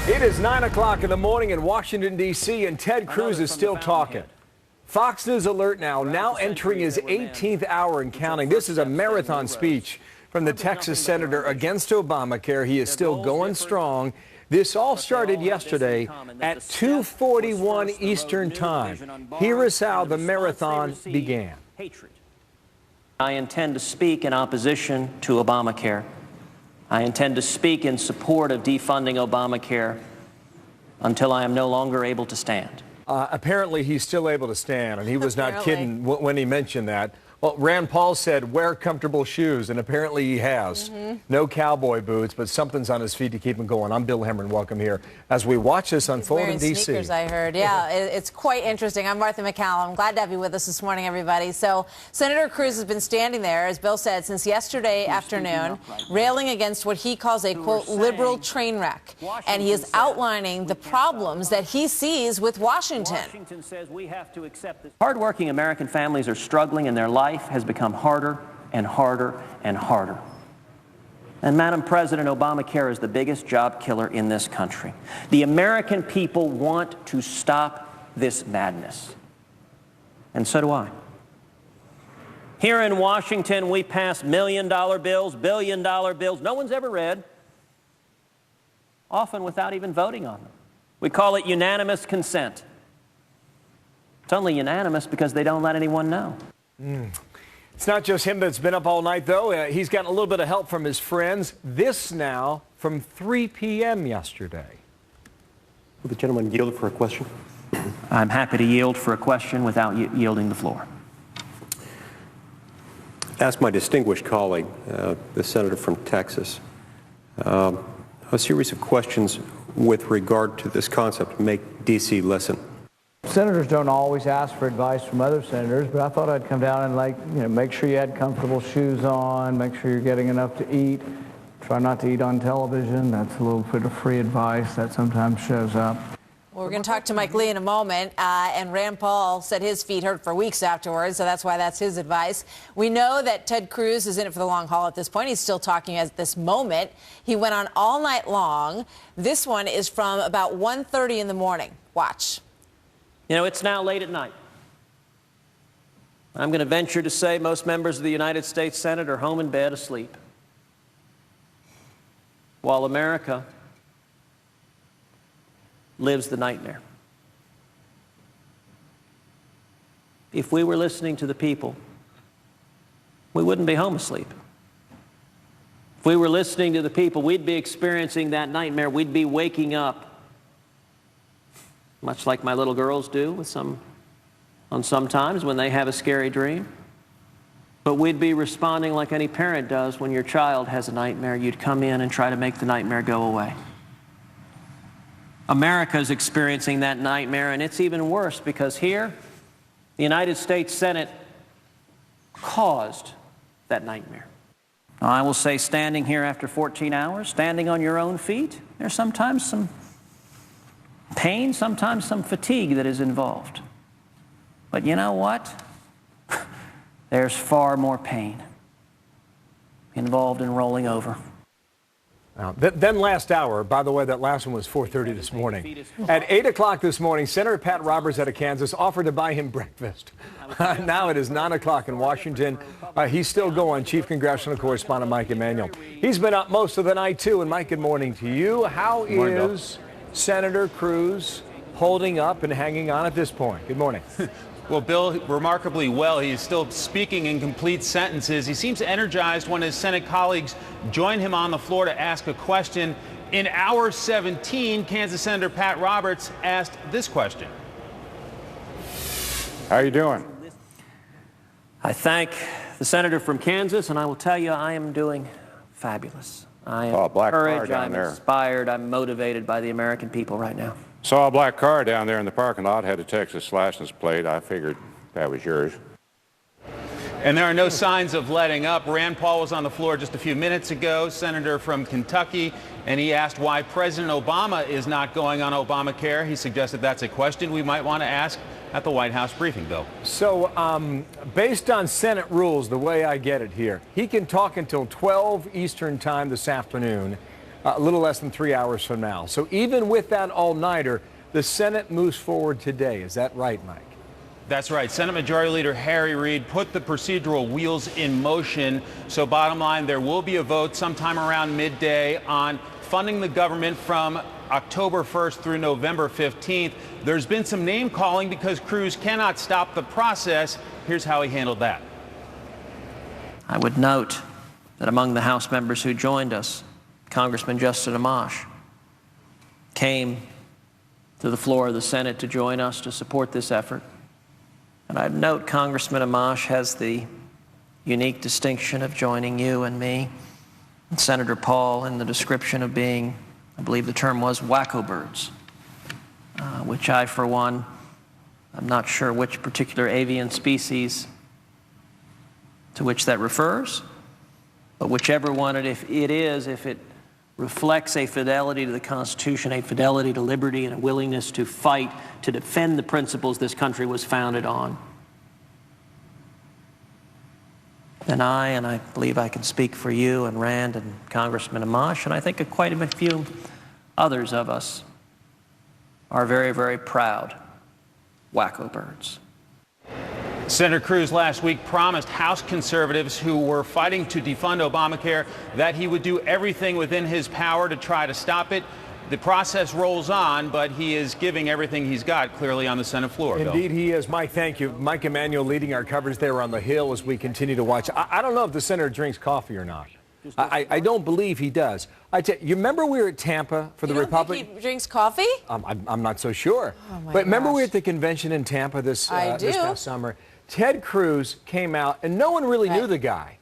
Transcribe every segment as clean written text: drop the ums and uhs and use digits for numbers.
It is 9 o'clock in the morning in Washington, D.C., and Ted Cruz is still talking. Fox News alert now entering his 18th hour and counting. This is a marathon speech from the Texas senator against Obamacare. He is still going strong. This all started yesterday at 2:41 Eastern Time. Here is how the marathon began. I intend to speak in opposition to Obamacare. I intend to speak in support of defunding Obamacare until I am no longer able to stand. Apparently, he's still able to stand, and he was not kidding when he mentioned that. Well, Rand Paul said, wear comfortable shoes, and apparently he has. No cowboy boots, but something's on his feet to keep him going. I'm Bill Hemmerman. Welcome here as we watch this unfold in D.C. Sneakers, I heard. Yeah, it's quite interesting. I'm Martha McCallum. Glad to have you with us this morning, everybody. So Senator Cruz has been standing there, as Bill said, since yesterday afternoon, railing against what he calls a, quote, liberal train wreck. And he is outlining the problems that he sees with Washington. Washington says we have to accept this. Hardworking American families are struggling, and their life has become harder and harder and harder. And Madam President, Obamacare is the biggest job killer in this country. The American people want to stop this madness. And so do I. Here in Washington, we pass million-dollar bills, billion-dollar bills no one's ever read, often without even voting on them. We call it unanimous consent. It's only unanimous because they don't let anyone know. It's not just him that's been up all night, though. He's gotten a little bit of help from his friends. This now from 3 p.m. yesterday. Will the gentleman yield for a question? I'm happy to yield for a question without yielding the floor. Ask my distinguished colleague, the senator from Texas, a series of questions with regard to this concept, make D.C. listen. Senators don't always ask for advice from other senators, but I thought I'd come down and make sure you had comfortable shoes on, make sure you're getting enough to eat. Try not to eat on television. That's a little bit of free advice that sometimes shows up. Well, we're going to talk to Mike Lee in a moment, and Rand Paul said his feet hurt for weeks afterwards, so that's why that's his advice. We know that Ted Cruz is in it for the long haul at this point. He's still talking at this moment. He went on all night long. This one is from about 1:30 in the morning. Watch. You know, it's now late at night. I'm going to venture to say most members of the United States Senate are home in bed asleep, while America lives the nightmare. If we were listening to the people, we wouldn't be home asleep. If we were listening to the people, we'd be experiencing that nightmare. We'd be waking up, much like my little girls do sometimes when they have a scary dream. But we'd be responding like any parent does when your child has a nightmare. You'd come in and try to make the nightmare go away. America's experiencing that nightmare, and it's even worse because here, the United States Senate caused that nightmare. Now, I will say, standing here after 14 hours, standing on your own feet, there's sometimes some pain, sometimes some fatigue that is involved. But you know what? There's far more pain involved in rolling over. Then last hour, by the way, that last one was 4:30 this morning. At 8 o'clock this morning, Senator Pat Roberts out of Kansas offered to buy him breakfast. Now it is 9 o'clock in Washington. He's still going. Chief Congressional Correspondent Mike Emanuel. He's been up most of the night, too. And Mike, good morning to you. How is Senator Cruz holding up and hanging on at this point? Good morning. Well, Bill, remarkably well. He's still speaking in complete sentences. He seems energized when his Senate colleagues join him on the floor to ask a question. In hour 17, Kansas Senator Pat Roberts asked this question. How are you doing? I thank the senator from Kansas, and I will tell you I am doing fabulous. I am encouraged, I'm inspired, I'm motivated by the American people right now. Saw a black car down there in the parking lot, had a Texas license plate. I figured that was yours. And there are no signs of letting up. Rand Paul was on the floor just a few minutes ago, senator from Kentucky, and he asked why President Obama is not going on Obamacare. He suggested that's a question we might want to ask at the White House briefing, Bill. So based on Senate rules, the way I get it here, he can talk until 12 Eastern time this afternoon. a little less than 3 hours from now. So even with that all-nighter, the Senate moves forward today. Is that right, Mike? That's right. Senate Majority Leader Harry Reid put the procedural wheels in motion. So bottom line, there will be a vote sometime around midday on funding the government from October 1st through November 15th. There's been some name calling because Cruz cannot stop the process. Here's how he handled that. I would note that among the House members who joined us, Congressman Justin Amash came to the floor of the Senate to join us to support this effort. And I'd note Congressman Amash has the unique distinction of joining you and me and Senator Paul in the description of being, I believe the term was, wacko birds, which I, for one, I'm not sure which particular avian species to which that refers, but whichever one it is, if it reflects a fidelity to the Constitution, a fidelity to liberty, and a willingness to fight to defend the principles this country was founded on, then I believe I can speak for you and Rand and Congressman Amash, and I think quite a few others of us are very, very proud wacko birds. Senator Cruz last week promised House conservatives who were fighting to defund Obamacare that he would do everything within his power to try to stop it. The process rolls on, but he is giving everything he's got clearly on the Senate floor. Indeed, Bill. he is. Mike, thank you. Mike Emanuel leading our coverage there on the Hill as we continue to watch. I don't know if the senator drinks coffee or not. I don't believe he does. You remember we were at Tampa for the Republican? Think he drinks coffee? I'm not so sure. Oh my but remember gosh. we were at the convention in Tampa this do. past summer. Ted Cruz came out, and no one really knew the guy.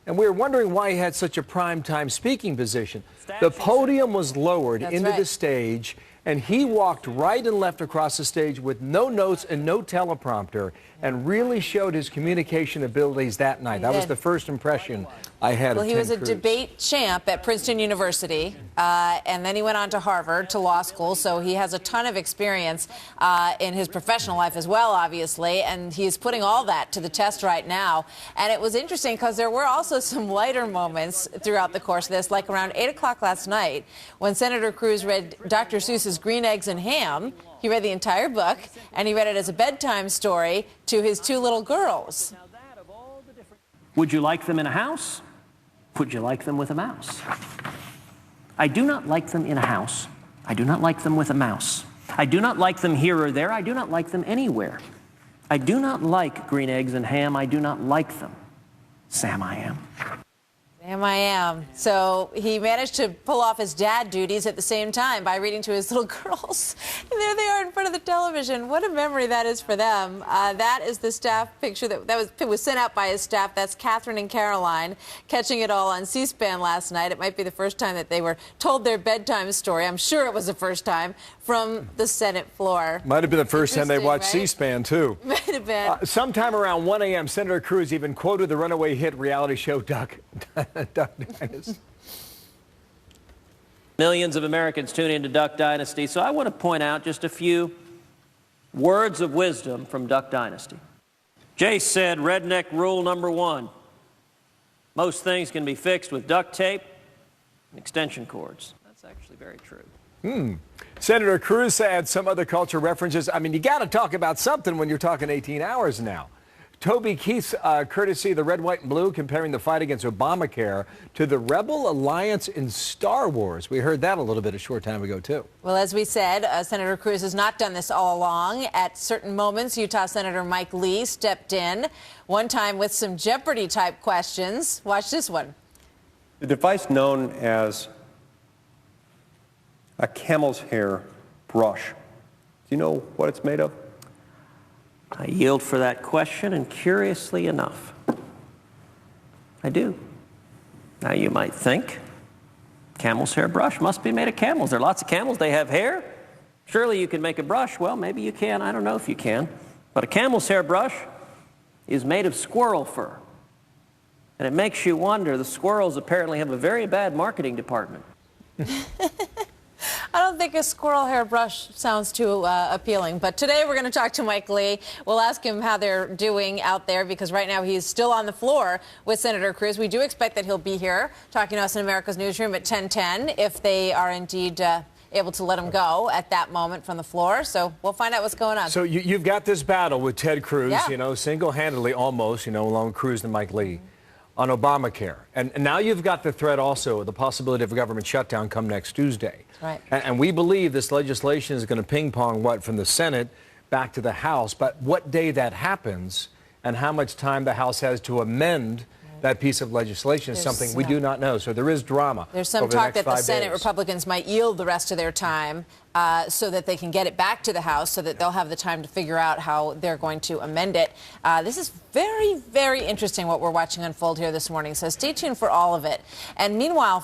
And we were wondering why he had such a primetime speaking position. The podium was lowered into the stage, and he walked right and left across the stage with no notes and no teleprompter and really showed his communication abilities that night. That was the first impression I had of Ted Cruz. Well, he was a debate champ at Princeton University, and then he went on to Harvard to law school, so he has a ton of experience in his professional life as well, obviously, and he is putting all that to the test right now. And it was interesting because there were also some lighter moments throughout the course of this, like around 8 o'clock last night when Senator Cruz read Dr. Seuss's Green Eggs and Ham. He read the entire book, and he read it as a bedtime story to his two little girls. Would you like them in a house? Would you like them with a mouse? I do not like them in a house. I do not like them with a mouse. I do not like them here or there. I do not like them anywhere. I do not like green eggs and ham. I do not like them. Sam, I am. Sam, I am. So he managed to pull off his dad duties at the same time by reading to his little girls. And there they are in front of the television. What a memory that is for them. That is the staff picture that was sent out by his staff. That's Catherine and Caroline catching it all on C-SPAN last night. It might be the first time that they were told their bedtime story. I'm sure it was the first time from the Senate floor. Might have been the first time they watched C-SPAN, too. Might have been. Sometime around 1 a.m., Senator Cruz even quoted the runaway hit reality show Duck Dynasty. Millions of Americans tune into Duck Dynasty, so I want to point out just a few words of wisdom from Duck Dynasty. Jay said, redneck rule number one, most things can be fixed with duct tape and extension cords. That's actually very true. Senator Cruz had some other culture references. I mean, you got to talk about something when you're talking 18 hours now. Toby Keith's courtesy of the red, white, and blue, comparing the fight against Obamacare to the Rebel Alliance in Star Wars. We heard that a little bit a short time ago, too. Well, as we said, Senator Cruz has not done this all along. At certain moments, Utah Senator Mike Lee stepped in, one time with some Jeopardy-type questions. Watch this one. The device known as a camel's hair brush, do you know what it's made of? I yield for that question, and curiously enough, I do. Now you might think, camel's hair brush must be made of camels. There are lots of camels, they have hair. Surely you can make a brush. Well, maybe you can, I don't know if you can. But a camel's hair brush is made of squirrel fur. And it makes you wonder, the squirrels apparently have a very bad marketing department. I don't think a squirrel hair brush sounds too appealing. But today we're going to talk to Mike Lee. We'll ask him how they're doing out there, because right now he's still on the floor with Senator Cruz. We do expect that he'll be here talking to us in America's Newsroom at 10:10 if they are indeed able to let him go at that moment from the floor. So we'll find out what's going on. So you've got this battle with Ted Cruz, Yeah. Single-handedly almost, along with Cruz and Mike Lee on Obamacare. And now you've got the threat also of the possibility of a government shutdown come next Tuesday. Right. And we believe this legislation is going to ping-pong from the Senate back to the House. But what day that happens and how much time the House has to amend that piece of legislation is something we do not know. So there is drama. There's some over talk the next that the 5 Senate days. Republicans might yield the rest of their time so that they can get it back to the House, so that they'll have the time to figure out how they're going to amend it. This is very, very interesting what we're watching unfold here this morning. So stay tuned for all of it. And meanwhile,